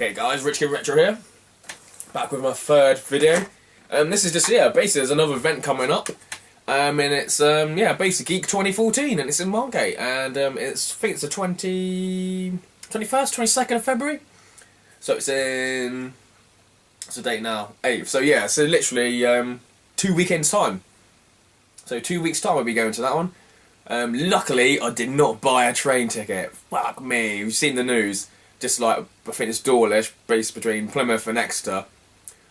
Okay guys, Rich Kid Retro here, back with my third video. This is just, basically there's another event coming up, and it's, basically GEEK2014, and it's in Margate, and I think it's the 21st, 22nd of February, so it's in, what's the date now, 8th, so yeah, so literally 2 weekends time, so 2 weeks time I'll be going to that one. Luckily I did not buy a train ticket, fuck me, you've seen the news. Just like, I think it's Dawlish, based between Plymouth and Exeter,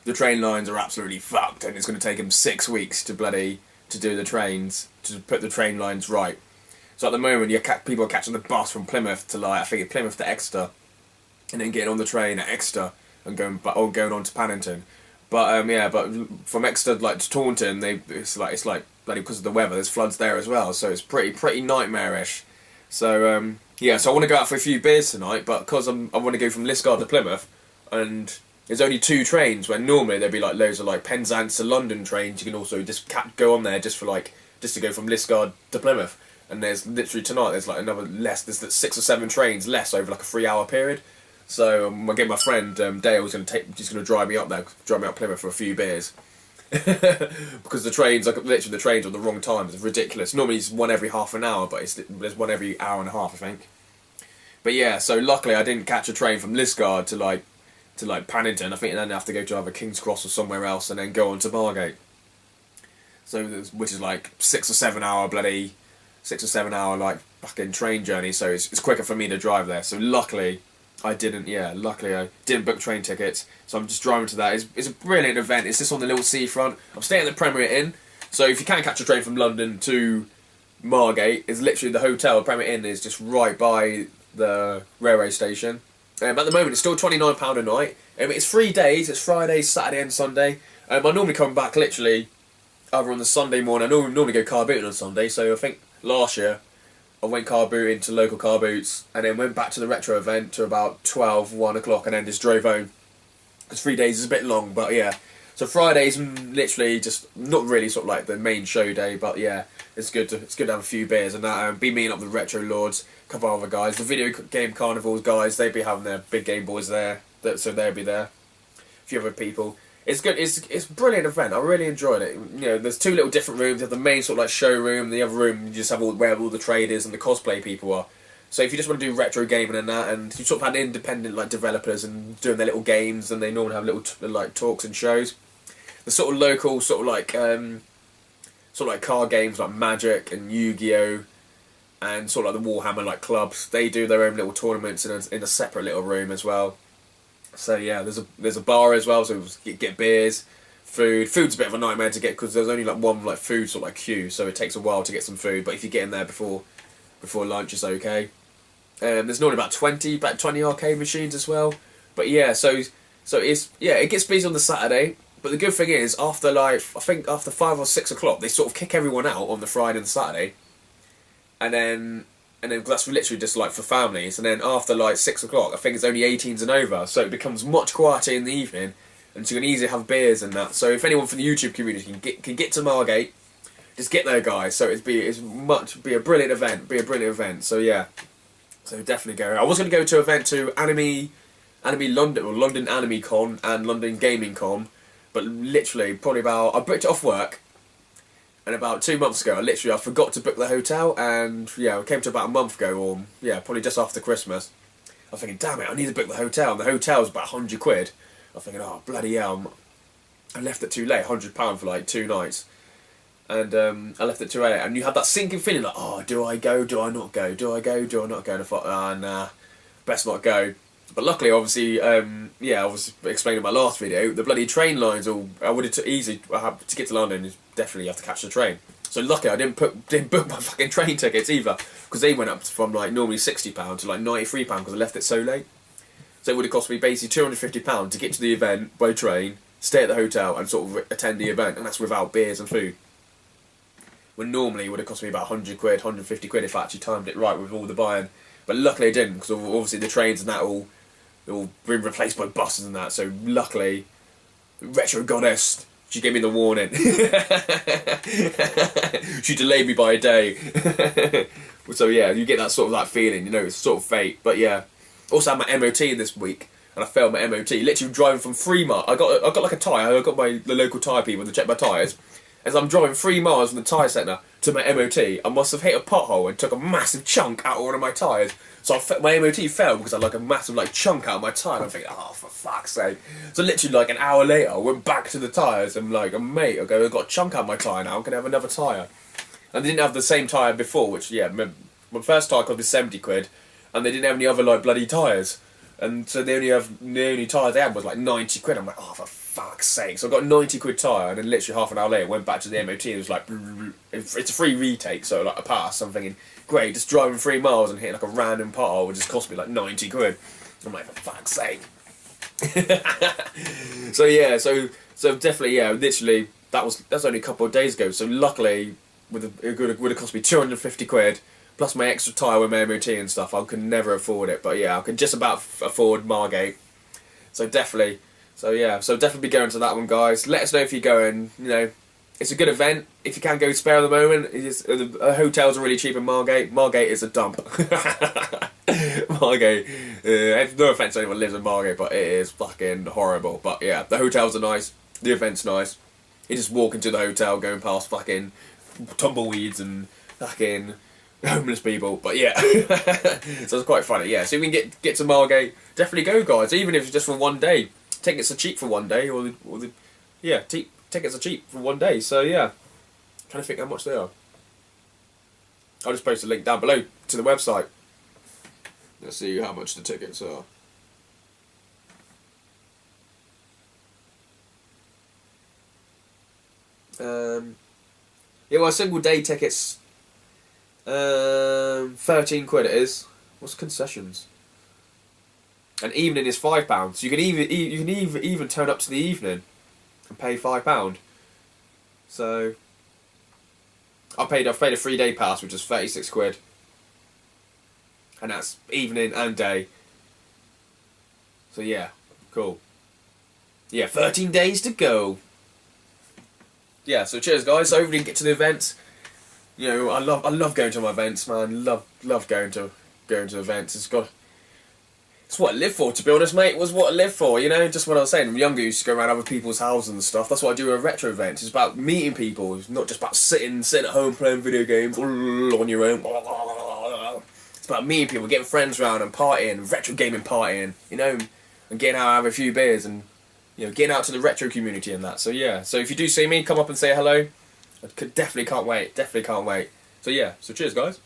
the train lines are absolutely fucked, and it's going to take them 6 weeks to do the trains, to put the train lines right. So at the moment, people are catching the bus from Plymouth to, like, I think it's Plymouth to Exeter, and then getting on the train at Exeter and going on to Paddington. But but from Exeter like to Taunton, it's like bloody, because of the weather, there's floods there as well, so it's pretty nightmarish. So so I want to go out for a few beers tonight, but because I want to go from Liskeard to Plymouth, and there's only 2 trains, where normally there'd be like loads of like Penzance to London trains. You can also just go on there just to go from Liskeard to Plymouth, and there's literally tonight there's like there's 6 or 7 trains less over like a 3-hour period. So I get my friend Dale's going to drive me up Plymouth for a few beers. Because the trains, literally the trains are the wrong times. It's ridiculous. Normally it's one every half an hour, but there's one every hour and a half, I think. But yeah, so luckily I didn't catch a train from Liskeard to like Paddington. I think then I have to go to either King's Cross or somewhere else and then go on to Margate. So which is like 6 or 7 hour like fucking train journey. So it's quicker for me to drive there. So luckily I didn't book train tickets, so I'm just driving to that. It's a brilliant event. It's just on the little seafront. I'm staying at the Premier Inn, so if you can't catch a train from London to Margate, it's literally the hotel. The Premier Inn is just right by the railway station. At the moment, it's still £29 a night. It's 3 days. It's Friday, Saturday, and Sunday. I normally come back literally either on the Sunday morning. I normally go car booting on Sunday, so I think last year I went car booting to local car boots, and then went back to the retro event to about 1 o'clock, and then just drove home. Because 3 days is a bit long, but yeah. So Friday's literally just not really sort of like the main show day, but yeah, it's good to have a few beers and that. Be meeting up with the retro lords, a couple of other guys, the video game carnivals guys. They'd be having their big Game Boys there, so they'll be there. A few other people. It's good. It's a brilliant event. I really enjoyed it. You know, there's 2 little different rooms. You have the main sort of like showroom. The other room you just have where all the traders and the cosplay people are. So if you just want to do retro gaming and that, and you sort of had independent like developers and doing their little games, and they normally have little like talks and shows. The sort of local sort of like card games like Magic and Yu-Gi-Oh, and sort of like the Warhammer like clubs. They do their own little tournaments in a separate little room as well. So yeah, there's a bar as well, so get beers, food. Food's a bit of a nightmare to get because there's only like one like food sort of like queue, so it takes a while to get some food. But if you get in there before lunch, it's okay. There's normally about 20 arcade machines as well. But yeah, so it gets busy on the Saturday. But the good thing is after 5 or 6 o'clock, they sort of kick everyone out on the Friday and Saturday, and then that's literally just like for families. And then after like 6 o'clock, I think it's only 18s and over, so it becomes much quieter in the evening, and so you can easily have beers and that. So if anyone from the YouTube community can get to Margate, just get there, guys. So it'd be a brilliant event. So yeah, so definitely go. I was going to go to an event to Anime London, or London Anime Con and London Gaming Con, but literally I booked it off work. And about 2 months ago, I forgot to book the hotel, and yeah, it came to about a month ago, or yeah, probably just after Christmas. I was thinking, damn it, I need to book the hotel, and the hotel was about 100 quid. I was thinking, oh bloody hell, I left it too late, £100 for like 2 nights, and I left it too late, and you have that sinking feeling like, oh, do I go, do I not go, do I go, do I not go, and I thought, nah, best not go. But luckily, obviously, I was explaining in my last video, the bloody train lines I would have easy to get to London. You definitely have to catch the train. So luckily, I didn't book my fucking train tickets either, because they went up from like normally £60 to like £93 because I left it so late. So it would have cost me basically £250 to get to the event by train, stay at the hotel, and sort of attend the event, and that's without beers and food. When normally it would have cost me about 100 quid, 150 quid if I actually timed it right with all the buying. But luckily I didn't, because obviously the trains and that all been replaced by buses and that, so luckily Retro Goddess, she gave me the warning. She delayed me by a day. So yeah, you get that sort of feeling, you know, it's sort of fate. But yeah, also had my MOT this week, and I failed my MOT. Literally driving from 3 miles. I got like a tyre. I got the local tyre people to check my tyres. As I'm driving 3 miles from the tyre centre to my MOT, I must have hit a pothole and took a massive chunk out of one of my tyres. So my MOT failed because I had like a massive like chunk out of my tyre. And I'm thinking, oh, for fuck's sake. So literally like an hour later, I went back to the tyres and like, mate, I've got a chunk out of my tyre now. I'm going to have another tyre. And they didn't have the same tyre before, which, yeah, my first tyre cost me 70 quid. And they didn't have any other like bloody tyres. And so the only tyres they had was like 90 quid. I'm like, oh, for fuck's sake. So I got a 90 quid tyre, and then literally half an hour later went back to the MOT and it was like, it's a free retake, so like a pass. So I'm thinking, great, just driving 3 miles and hitting like a random pothole would just cost me like 90 quid. I'm like, for fuck's sake. So yeah, so definitely, yeah, literally, that's only a couple of days ago. So luckily, it would have cost me 250 quid. Plus my extra tyre with my MOT and stuff, I could never afford it. But yeah, I could just about afford Margate. So definitely, definitely be going to that one, guys. Let us know if you're going. You know, it's a good event. If you can go spare at the moment, the hotels are really cheap in Margate. Margate is a dump. Margate, no offence to anyone who lives in Margate, but it is fucking horrible. But yeah, the hotels are nice. The event's nice. You just walk into the hotel going past fucking tumbleweeds and fucking homeless people, but yeah. So it's quite funny, yeah. So if we can get to Margate, definitely go, guys. Even if it's just for one day, tickets are cheap for one day, tickets are cheap for one day. So yeah, trying to think how much they are. I'll just post a link down below to the website. Let's see how much the tickets are. Yeah, well, single day tickets. 13 quid it is. What's concessions? An evening is £5. So you can even turn up to the evening and pay £5. So I've paid a 3-day pass, which is 36 quid, and that's evening and day. So yeah, cool. Yeah, 13 days to go. Yeah, so cheers, guys. So hopefully we can get to the events. You know, I love going to my events, man. Love going to events. It's what I live for, to be honest, mate. It was what I live for, you know. Just what I was saying. I'm younger, I used to go around other people's houses and stuff. That's what I do at retro events. It's about meeting people. It's not just about sitting at home playing video games on your own. It's about meeting people, getting friends around and partying, retro gaming partying, you know, and getting out, have a few beers and, you know, getting out to the retro community and that. So yeah. So if you do see me, come up and say hello. I definitely can't wait. So yeah, so cheers, guys.